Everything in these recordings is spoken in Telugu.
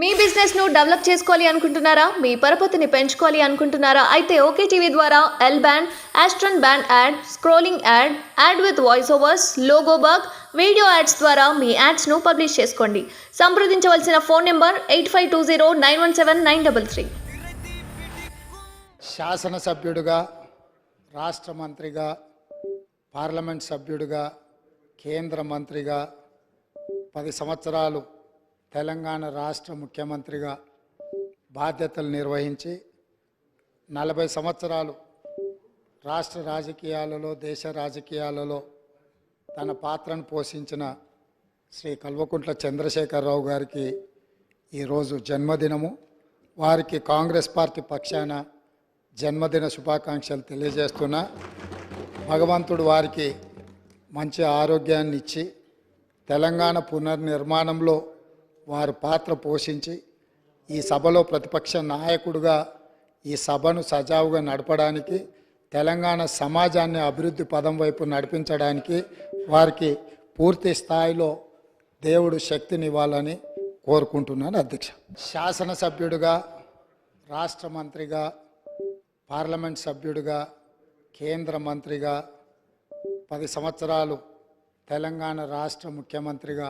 మీ బిజినెస్ ను డెవలప్ చేసుకోవాలి అనుకుంటున్నారా? మీ పరపతిని పెంచుకోవాలి అనుకుంటున్నారా? అయితే ఓకే టీవీ ద్వారా L band, Aston band ad, scrolling ad, ad with voice overs, logo bug, video ads ద్వారా మీ యాడ్స్ ను పబ్లిష్ చేసుకోండి. సంప్రదించవలసిన ఫోన్ నెంబర్ 8520917933. శాసనసభ్యుడిగా, రాష్ట్ర మంత్రిగా, పార్లమెంట్ సభ్యుడిగా, కేంద్ర మంత్రిగా 10 సంవత్సరాలు తెలంగాణ రాష్ట్ర ముఖ్యమంత్రిగా బాధ్యతలు నిర్వహించి 40 సంవత్సరాలు రాష్ట్ర రాజకీయాలలో, దేశ రాజకీయాలలో తన పాత్రను పోషించిన శ్రీ కల్వకుంట్ల చంద్రశేఖరరావు గారికి ఈరోజు జన్మదినము. వారికి కాంగ్రెస్ పార్టీ పక్షాన జన్మదిన శుభాకాంక్షలు తెలియజేస్తున్నా. భగవంతుడు వారికి మంచి ఆరోగ్యాన్ని ఇచ్చి తెలంగాణ పునర్నిర్మాణంలో వారు పాత్ర పోషించి ఈ సభలో ప్రతిపక్ష నాయకుడిగా ఈ సభను సజావుగా నడపడానికి, తెలంగాణ సమాజాన్ని అభివృద్ధి పదం వైపు నడిపించడానికి వారికి పూర్తి స్థాయిలో దేవుడు శక్తినివ్వాలని కోరుకుంటున్నాను. అధ్యక్ష, శాసనసభ్యుడిగా, రాష్ట్ర మంత్రిగా, పార్లమెంట్ సభ్యుడిగా, కేంద్ర మంత్రిగా 10 సంవత్సరాలు తెలంగాణ రాష్ట్ర ముఖ్యమంత్రిగా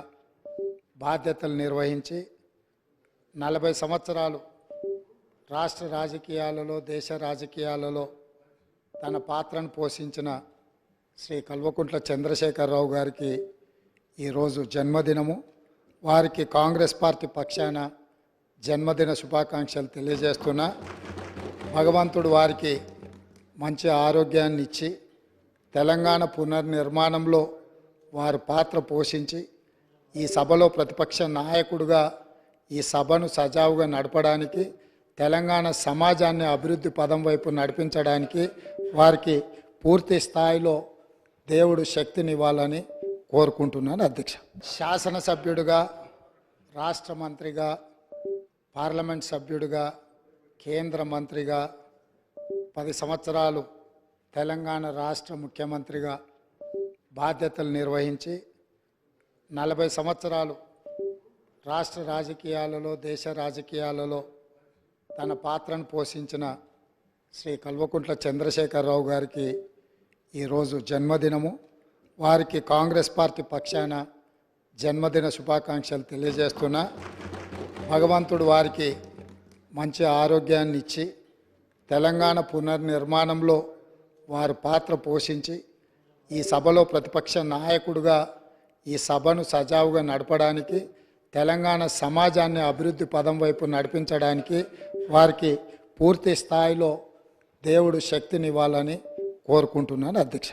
బాధ్యతలు నిర్వహించి 40 సంవత్సరాలు రాష్ట్ర రాజకీయాలలో, దేశ రాజకీయాలలో తన పాత్రను పోషించిన శ్రీ కల్వకుంట్ల చంద్రశేఖరరావు గారికి ఈరోజు జన్మదినము. వారికి కాంగ్రెస్ పార్టీ పక్షాన జన్మదిన శుభాకాంక్షలు తెలియజేస్తున్నా. భగవంతుడు వారికి మంచి ఆరోగ్యాన్ని ఇచ్చి తెలంగాణ పునర్నిర్మాణంలో వారు పాత్ర పోషించి ఈ సభలో ప్రతిపక్ష నాయకుడిగా ఈ సభను సజావుగా నడపడానికి, తెలంగాణ సమాజాన్ని అభివృద్ధి పదం వైపు నడిపించడానికి వారికి పూర్తి స్థాయిలో దేవుడు శక్తినివ్వాలని కోరుకుంటున్నాను. అధ్యక్ష, శాసనసభ్యుడిగా, రాష్ట్ర మంత్రిగా, పార్లమెంట్ సభ్యుడిగా, కేంద్ర మంత్రిగా 10 సంవత్సరాలు తెలంగాణ రాష్ట్ర ముఖ్యమంత్రిగా బాధ్యతలు నిర్వహించి 40 సంవత్సరాలు రాష్ట్ర రాజకీయాలలో, దేశ రాజకీయాలలో తన పాత్రను పోషించిన శ్రీ కల్వకుంట్ల చంద్రశేఖరరావు గారికి ఈరోజు జన్మదినము. వారికి కాంగ్రెస్ పార్టీ పక్షాన జన్మదిన శుభాకాంక్షలు తెలియజేస్తున్నా. భగవంతుడు వారికి మంచి ఆరోగ్యాన్ని ఇచ్చి తెలంగాణ పునర్నిర్మాణంలో వారు పాత్ర పోషించి ఈ సభలో ప్రతిపక్ష నాయకుడిగా ఈ సభను సజావుగా నడపడానికి, తెలంగాణ సమాజాన్ని అభివృద్ధి పదం వైపు నడిపించడానికి వారికి పూర్తి స్థాయిలో దేవుడు శక్తినివ్వాలని కోరుకుంటున్నాను. అధ్యక్ష.